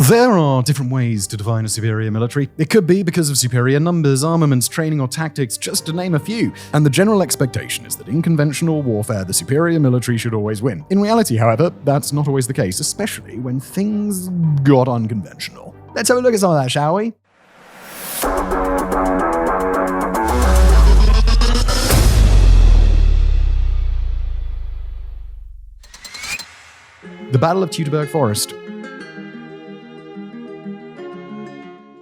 There are different ways to define a superior military. It could be because of superior numbers, armaments, training, or tactics, just to name a few. And the general expectation is that in conventional warfare, the superior military should always win. In reality, however, that's not always the case, especially when things got unconventional. Let's have a look at some of that, shall we? The Battle of Teutoburg Forest.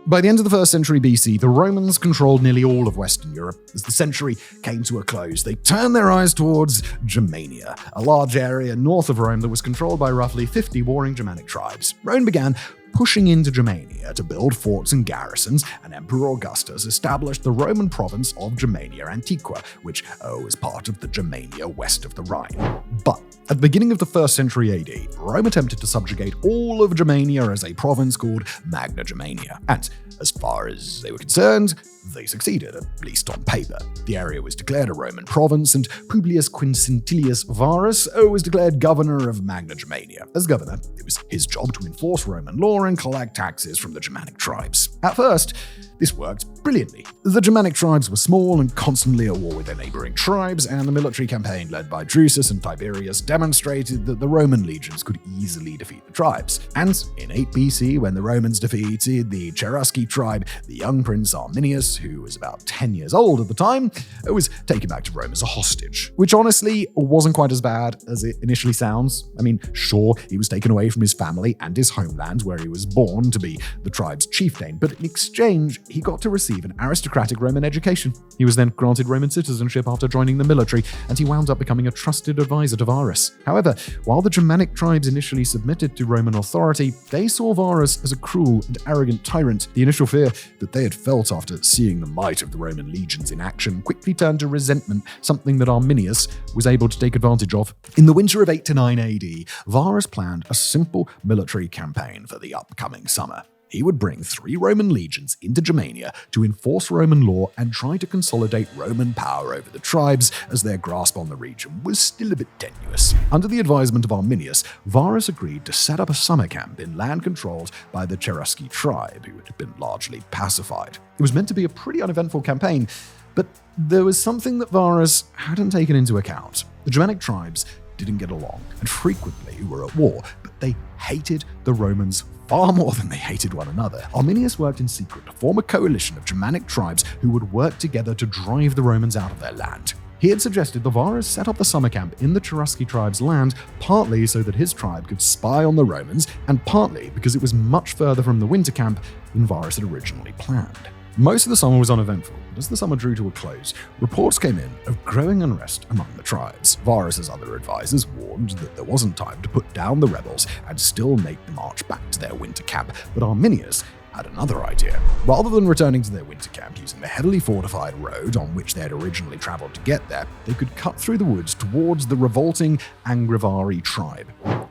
By the end of the 1st century BC, the Romans controlled nearly all of Western Europe. As the century came to a close, they turned their eyes towards Germania, a large area north of Rome that was controlled by roughly 50 warring Germanic tribes. Rome began pushing into Germania to build forts and garrisons, and Emperor Augustus established the Roman province of Germania Antiqua, which was part of the Germania west of the Rhine. But at the beginning of the 1st century AD, Rome attempted to subjugate all of Germania as a province called Magna Germania. And as far as they were concerned, they succeeded, at least on paper. The area was declared a Roman province, and Publius Quinctilius Varus was declared governor of Magna Germania. As governor, it was his job to enforce Roman law and collect taxes from the Germanic tribes. At first, this worked brilliantly. The Germanic tribes were small and constantly at war with their neighboring tribes, and the military campaign led by Drusus and Tiberius demonstrated that the Roman legions could easily defeat the tribes. And in 8 BC, when the Romans defeated the Cherusci tribe, the young prince Arminius, who was about 10 years old at the time, was taken back to Rome as a hostage. Which honestly wasn't quite as bad as it initially sounds. I mean, sure, he was taken away from his family and his homeland where he was born to be the tribe's chieftain, but in exchange, he got to receive an aristocratic Roman education. He was then granted Roman citizenship after joining the military, and he wound up becoming a trusted advisor to Varus. However, while the Germanic tribes initially submitted to Roman authority, they saw Varus as a cruel and arrogant tyrant. The initial fear that they had felt after seeing the might of the Roman legions in action quickly turned to resentment, something that Arminius was able to take advantage of. In the winter of 8 to 9 AD, Varus planned a simple military campaign for the upcoming summer. He would bring 3 Roman legions into Germania to enforce Roman law and try to consolidate Roman power over the tribes, as their grasp on the region was still a bit tenuous. Under the advisement of Arminius, Varus agreed to set up a summer camp in land controlled by the Cherusci tribe, who had been largely pacified. It was meant to be a pretty uneventful campaign, but there was something that Varus hadn't taken into account. The Germanic tribes didn't get along and frequently were at war, but they hated the Romans far more than they hated one another. Arminius worked in secret to form a coalition of Germanic tribes who would work together to drive the Romans out of their land. He had suggested that Varus set up the summer camp in the Cherusci tribe's land, partly so that his tribe could spy on the Romans, and partly because it was much further from the winter camp than Varus had originally planned. Most of the summer was uneventful, but as the summer drew to a close, reports came in of growing unrest among the tribes. Varus's other advisors warned that there wasn't time to put down the rebels and still make the march back to their winter camp, but Arminius had another idea. Rather than returning to their winter camp using the heavily fortified road on which they had originally traveled to get there, they could cut through the woods towards the revolting Angrivari tribe.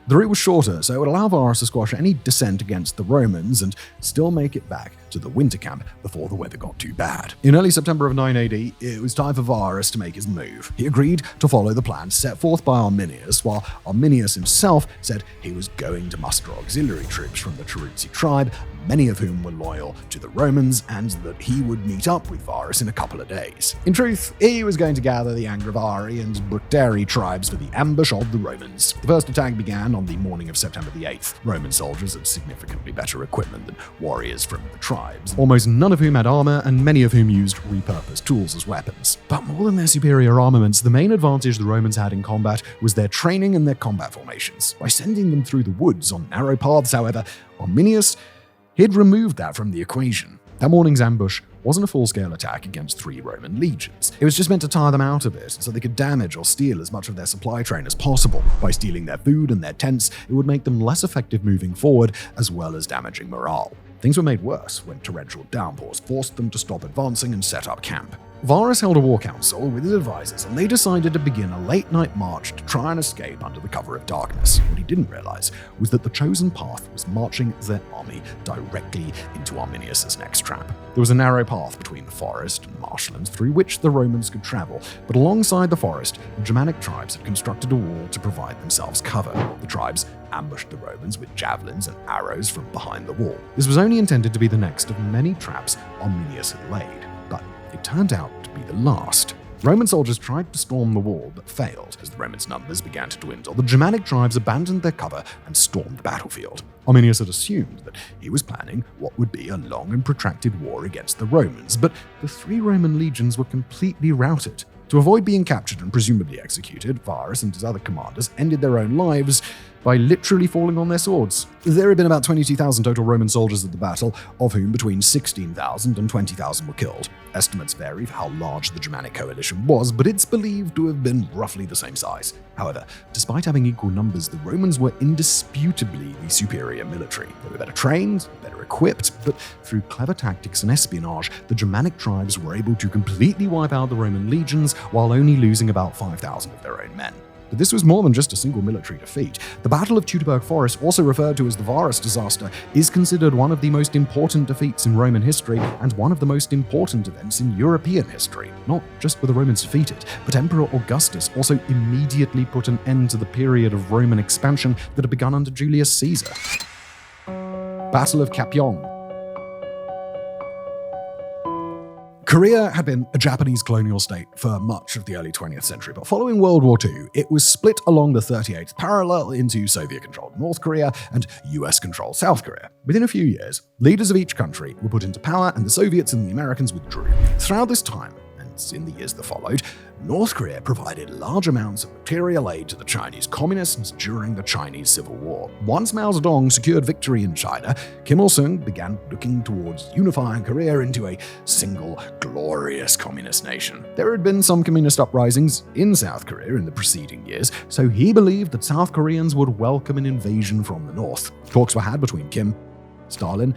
The route was shorter, so it would allow Varus to squash any dissent against the Romans and still make it back to the winter camp before the weather got too bad. In early September of 9 AD, it was time for Varus to make his move. He agreed to follow the plan set forth by Arminius, while Arminius himself said he was going to muster auxiliary troops from the Cherusci tribe, many of whom were loyal to the Romans, and that he would meet up with Varus in a couple of days. In truth, he was going to gather the Angrivari and Bructeri tribes for the ambush of the Romans. The first attack began on the morning of September the 8th. Roman soldiers had significantly better equipment than warriors from the tribes, almost none of whom had armor and many of whom used repurposed tools as weapons. But more than their superior armaments, the main advantage the Romans had in combat was their training and their combat formations. By sending them through the woods on narrow paths, however, Arminius had removed that from the equation. That morning's ambush wasn't a full-scale attack against 3 Roman legions. It was just meant to tire them out a bit so they could damage or steal as much of their supply train as possible. By stealing their food and their tents, it would make them less effective moving forward, as well as damaging morale. Things were made worse when torrential downpours forced them to stop advancing and set up camp. Varus held a war council with his advisors, and they decided to begin a late-night march to try and escape under the cover of darkness. What he didn't realize was that the chosen path was marching their army directly into Arminius' next trap. There was a narrow path between the forest and marshlands through which the Romans could travel, but alongside the forest, the Germanic tribes had constructed a wall to provide themselves cover. The tribes ambushed the Romans with javelins and arrows from behind the wall. This was only intended to be the next of many traps Arminius had laid, but it turned out to be the last. Roman soldiers tried to storm the wall but failed. As the Romans' numbers began to dwindle, the Germanic tribes abandoned their cover and stormed the battlefield. Arminius had assumed that he was planning what would be a long and protracted war against the Romans, but the 3 Roman legions were completely routed. To avoid being captured and presumably executed, Varus and his other commanders ended their own lives by literally falling on their swords. There had been about 22,000 total Roman soldiers at the battle, of whom between 16,000 and 20,000 were killed. Estimates vary for how large the Germanic coalition was, but it's believed to have been roughly the same size. However, despite having equal numbers, the Romans were indisputably the superior military. They were better trained, better equipped, but through clever tactics and espionage, the Germanic tribes were able to completely wipe out the Roman legions while only losing about 5,000 of their own men. But this was more than just a single military defeat. The Battle of Teutoburg Forest, also referred to as the Varus disaster, is considered one of the most important defeats in Roman history and one of the most important events in European history. Not just were the Romans defeated, but Emperor Augustus also immediately put an end to the period of Roman expansion that had begun under Julius Caesar. Battle of Kapyong. Korea had been a Japanese colonial state for much of the early 20th century, but following World War II, it was split along the 38th parallel into Soviet-controlled North Korea and US-controlled South Korea. Within a few years, leaders of each country were put into power and the Soviets and the Americans withdrew. Throughout this time, and in the years that followed, North Korea provided large amounts of material aid to the Chinese communists during the Chinese Civil War. Once Mao Zedong secured victory in China, Kim Il-sung began looking towards unifying Korea into a single, glorious communist nation. There had been some communist uprisings in South Korea in the preceding years, so he believed that South Koreans would welcome an invasion from the north. Talks were had between Kim, Stalin,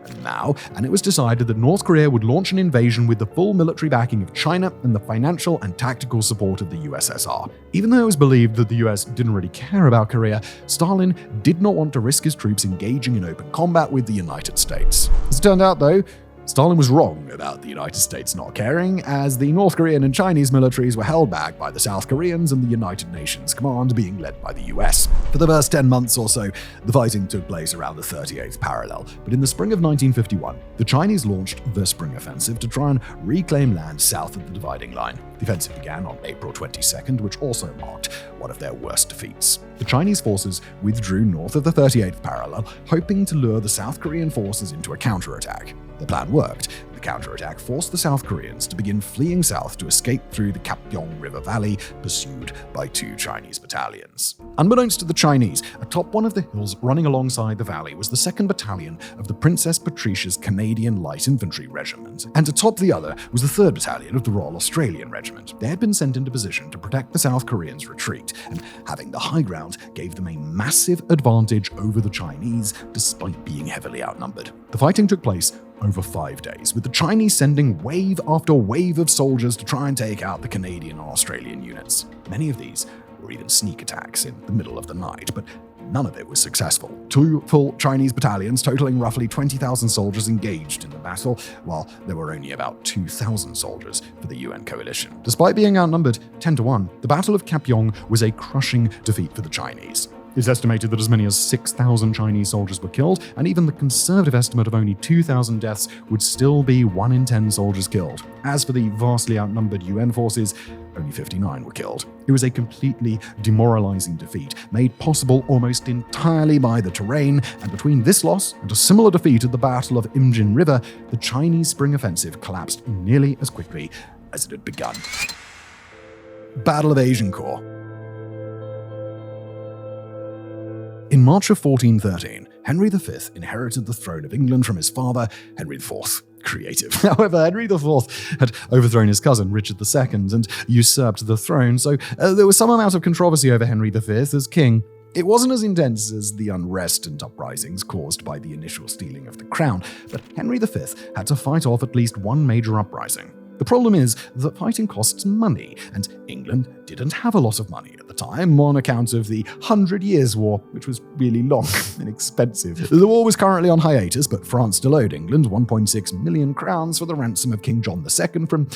and Mao, and it was decided that North Korea would launch an invasion with the full military backing of China and the financial and tactical support of the USSR. Even though it was believed that the US didn't really care about Korea, Stalin did not want to risk his troops engaging in open combat with the United States. As it turned out, though, Stalin was wrong about the United States not caring, as the North Korean and Chinese militaries were held back by the South Koreans and the United Nations Command being led by the US. For the first 10 months or so, the fighting took place around the 38th parallel, but in the spring of 1951, the Chinese launched the Spring Offensive to try and reclaim land south of the dividing line. The offensive began on April 22nd, which also marked one of their worst defeats. The Chinese forces withdrew north of the 38th parallel, hoping to lure the South Korean forces into a counterattack. The plan worked. The counterattack forced the South Koreans to begin fleeing south to escape through the Kapyong River Valley, pursued by 2 Chinese battalions. Unbeknownst to the Chinese, atop one of the hills running alongside the valley was the 2nd Battalion of the Princess Patricia's Canadian Light Infantry Regiment, and atop the other was the 3rd Battalion of the Royal Australian Regiment. They had been sent into position to protect the South Koreans' retreat, and having the high ground gave them a massive advantage over the Chinese, despite being heavily outnumbered. The fighting took place over 5 days, with the Chinese sending wave after wave of soldiers to try and take out the Canadian and Australian units. Many of these were even sneak attacks in the middle of the night, but none of it was successful. 2 full Chinese battalions, totaling roughly 20,000 soldiers, engaged in the battle, while there were only about 2,000 soldiers for the UN coalition. Despite being outnumbered 10-1, the Battle of Kapyong was a crushing defeat for the Chinese. It's estimated that as many as 6,000 Chinese soldiers were killed, and even the conservative estimate of only 2,000 deaths would still be 1 in 10 soldiers killed. As for the vastly outnumbered UN forces, only 59 were killed. It was a completely demoralizing defeat, made possible almost entirely by the terrain, and between this loss and a similar defeat at the Battle of Imjin River, the Chinese Spring Offensive collapsed nearly as quickly as it had begun. Battle of Agincourt. In March of 1413, Henry V inherited the throne of England from his father, Henry IV. Creative. However, Henry IV had overthrown his cousin, Richard II, and usurped the throne, so there was some amount of controversy over Henry V as king. It wasn't as intense as the unrest and uprisings caused by the initial stealing of the crown, but Henry V had to fight off at least one major uprising. The problem is that fighting costs money, and England didn't have a lot of money at the time on account of the 100 Years' War, which was really long and expensive. The war was currently on hiatus, but France still owed England 1.6 million crowns for the ransom of King John II from,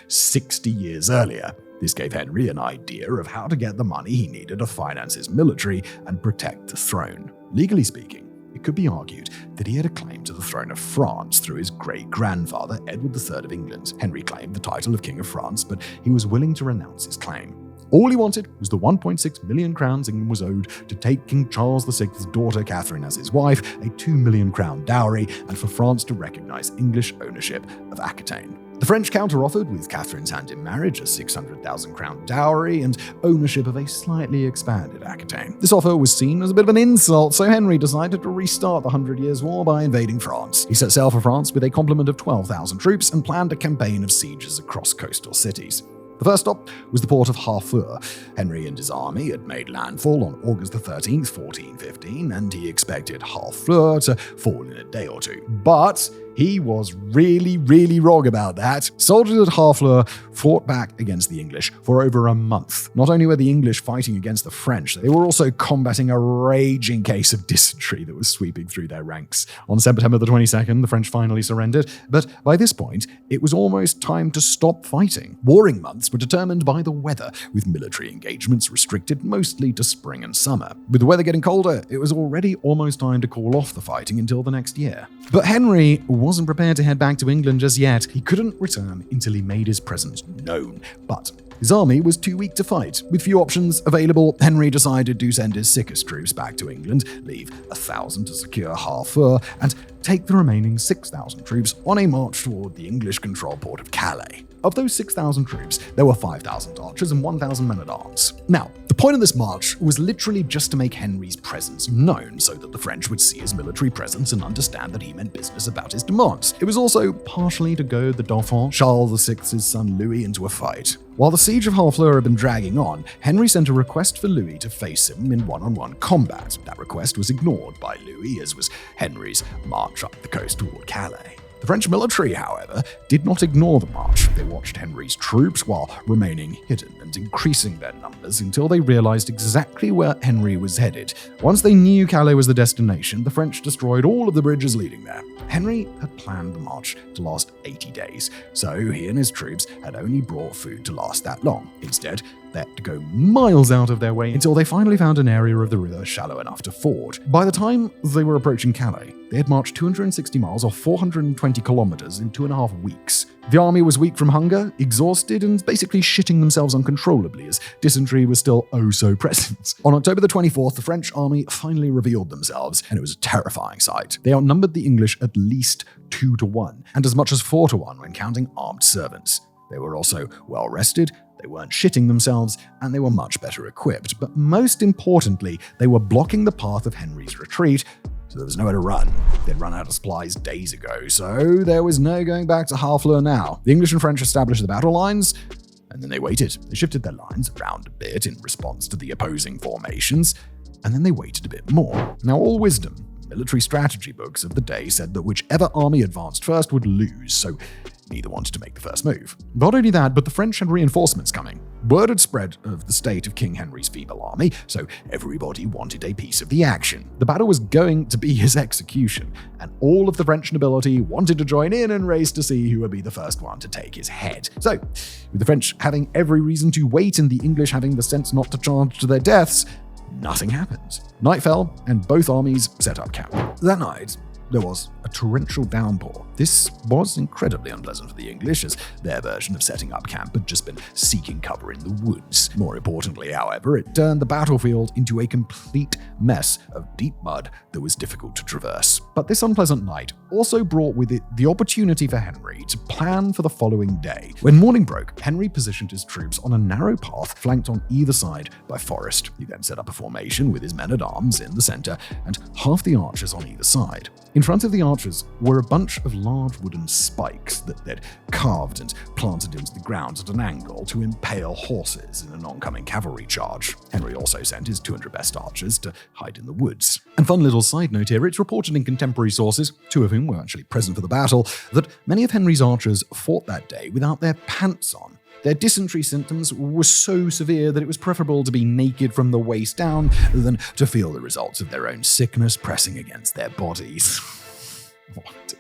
60 years earlier. This gave Henry an idea of how to get the money he needed to finance his military and protect the throne. Legally speaking, it could be argued that he had a claim to the throne of France through his great-grandfather, Edward III of England. Henry claimed the title of King of France, but he was willing to renounce his claim. All he wanted was the 1.6 million crowns England was owed to take King Charles VI's daughter Catherine as his wife, a 2 million crown dowry, and for France to recognize English ownership of Aquitaine. The French counter-offered, with Catherine's hand in marriage, a 600,000 crown dowry and ownership of a slightly expanded Aquitaine. This offer was seen as a bit of an insult, so Henry decided to restart the 100 Years' War by invading France. He set sail for France with a complement of 12,000 troops and planned a campaign of sieges across coastal cities. The first stop was the port of Harfleur. Henry and his army had made landfall on August 13, 1415, and he expected Harfleur to fall in a day or two. But he was really wrong about that. Soldiers at Harfleur fought back against the English for over a month. Not only were the English fighting against the French, they were also combating a raging case of dysentery that was sweeping through their ranks. On September the 22nd, the French finally surrendered, but by this point, it was almost time to stop fighting. Warring months were determined by the weather, with military engagements restricted mostly to spring and summer. With the weather getting colder, it was already almost time to call off the fighting until the next year. But Henry wasn't prepared to head back to England just yet. He couldn't return until he made his presence known, but his army was too weak to fight. With few options available, Henry decided to send his sickest troops back to England, leave 1,000 to secure Harfleur, and take the remaining 6,000 troops on a march toward the English-controlled port of Calais. Of those 6,000 troops, there were 5,000 archers and 1,000 men-at-arms. Now, the point of this march was literally just to make Henry's presence known so that the French would see his military presence and understand that he meant business about his demands. It was also partially to goad the Dauphin, Charles VI's son Louis, into a fight. While the siege of Harfleur had been dragging on, Henry sent a request for Louis to face him in one-on-one combat. That request was ignored by Louis, as was Henry's march up the coast toward Calais. The French military, however, did not ignore the march. They watched Henry's troops while remaining hidden and increasing their numbers until they realized exactly where Henry was headed. Once they knew Calais was the destination, the French destroyed all of the bridges leading there. Henry had planned the march to last 80 days, so he and his troops had only brought food to last that long. Instead, they had to go miles out of their way until they finally found an area of the river shallow enough to ford. By the time they were approaching Calais, they had marched 260 miles or 420 kilometers in 2.5 weeks. The army was weak from hunger, exhausted, and basically shitting themselves uncontrollably as dysentery was still oh so present. On October the 24th, the French army finally revealed themselves, and it was a terrifying sight. They outnumbered the English at least 2-1, and as much as 4-1 when counting armed servants. They were also well rested, they weren't shitting themselves, and they were much better equipped. But most importantly, they were blocking the path of Henry's retreat, so there was nowhere to run. They'd run out of supplies days ago, so there was no going back to Harfleur now. The English and French established the battle lines, and then they waited. They shifted their lines around a bit in response to the opposing formations, and then they waited a bit more. Now, all wisdom, military strategy books of the day said that whichever army advanced first would lose, so neither wanted to make the first move. Not only that, but the French had reinforcements coming. Word had spread of the state of King Henry's feeble army, so everybody wanted a piece of the action. The battle was going to be his execution, and all of the French nobility wanted to join in and race to see who would be the first one to take his head. So, with the French having every reason to wait and the English having the sense not to charge to their deaths, nothing happened. Night fell, and both armies set up camp. That night, there was a torrential downpour. This was incredibly unpleasant for the English, as their version of setting up camp had just been seeking cover in the woods. More importantly, however, it turned the battlefield into a complete mess of deep mud that was difficult to traverse. But this unpleasant night also brought with it the opportunity for Henry to plan for the following day. When morning broke, Henry positioned his troops on a narrow path flanked on either side by forest. He then set up a formation with his men-at-arms in the center and half the archers on either side. In front of the archers were a bunch of large wooden spikes that they'd carved and planted into the ground at an angle to impale horses in an oncoming cavalry charge. Henry also sent his 200 best archers to hide in the woods. And fun little side note here, it's reported in contemporary sources, 2 of whom were actually present for the battle, that many of Henry's archers fought that day without their pants on. Their dysentery symptoms were so severe that it was preferable to be naked from the waist down than to feel the results of their own sickness pressing against their bodies. Oh, dude.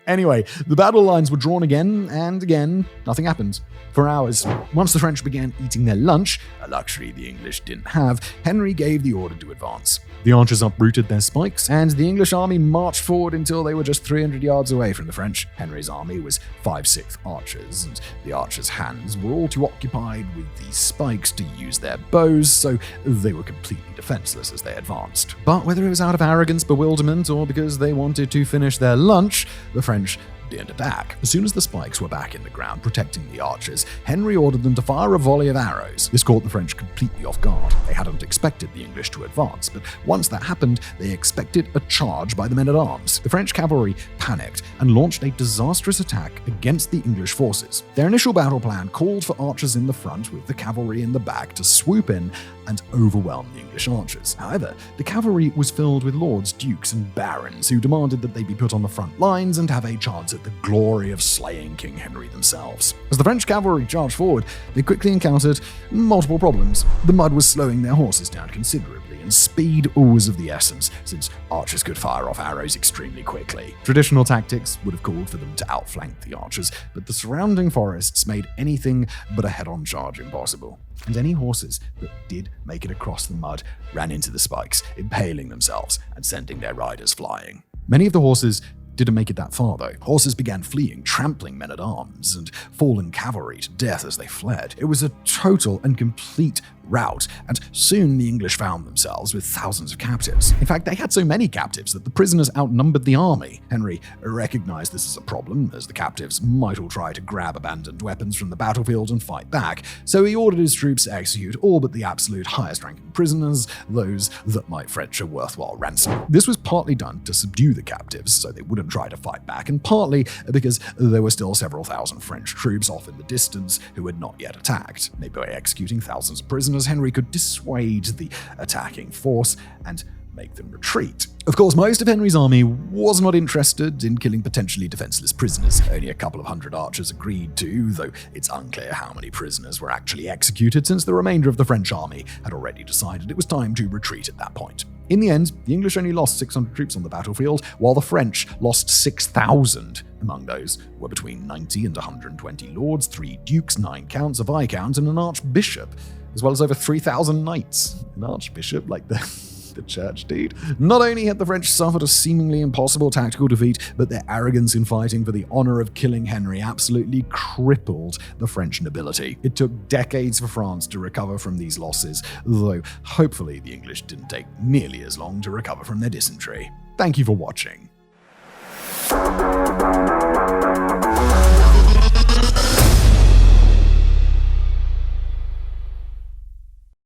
Anyway, the battle lines were drawn again, and again, nothing happened. For hours. Once the French began eating their lunch, a luxury the English didn't have, Henry gave the order to advance. The archers uprooted their spikes, and the English army marched forward until they were just 300 yards away from the French. Henry's army was 5/6 archers, and the archers' hands were all too occupied with these spikes to use their bows, so they were completely defenseless as they advanced. But whether it was out of arrogance, bewilderment, or because they wanted to finish their lunch, the French didn't attack. As soon as the spikes were back in the ground protecting the archers, Henry ordered them to fire a volley of arrows. This caught the French completely off guard. They hadn't expected the English to advance, but once that happened, they expected a charge by the men-at-arms. The French cavalry panicked and launched a disastrous attack against the English forces. Their initial battle plan called for archers in the front with the cavalry in the back to swoop in and overwhelm the English archers. However, the cavalry was filled with lords, dukes, and barons who demanded that they be put on the front lines and have a chance at the glory of slaying King Henry themselves. As the French cavalry charged forward, they quickly encountered multiple problems. The mud was slowing their horses down considerably, and speed was of the essence, since archers could fire off arrows extremely quickly. Traditional tactics would have called for them to outflank the archers, but the surrounding forests made anything but a head-on charge impossible. And any horses that did make it across the mud ran into the spikes, impaling themselves and sending their riders flying. Many of the horses didn't make it that far, though. Horses began fleeing, trampling men-at-arms and fallen cavalry to death as they fled. It was a total and complete rout, and soon the English found themselves with thousands of captives. In fact, they had so many captives that the prisoners outnumbered the army. Henry recognized this as a problem, as the captives might all try to grab abandoned weapons from the battlefield and fight back, so he ordered his troops to execute all but the absolute highest-ranking prisoners, those that might fetch a worthwhile ransom. This was partly done to subdue the captives, so they wouldn't try to fight back, and partly because there were still several thousand French troops off in the distance who had not yet attacked. Maybe by executing thousands of prisoners, Henry could dissuade the attacking force and make them retreat. Of course, most of Henry's army was not interested in killing potentially defenseless prisoners. Only a couple of hundred archers agreed to, though it's unclear how many prisoners were actually executed, since the remainder of the French army had already decided it was time to retreat at that point. In the end, the English only lost 600 troops on the battlefield, while the French lost 6,000. Among those were between 90 and 120 lords, 3 dukes, 9 counts, a viscount, and an archbishop, as well as over 3,000 knights. An archbishop, like the church, dude. Not only had the French suffered a seemingly impossible tactical defeat, but their arrogance in fighting for the honor of killing Henry absolutely crippled the French nobility. It took decades for France to recover from these losses, though hopefully the English didn't take nearly as long to recover from their dysentery. Thank you for watching.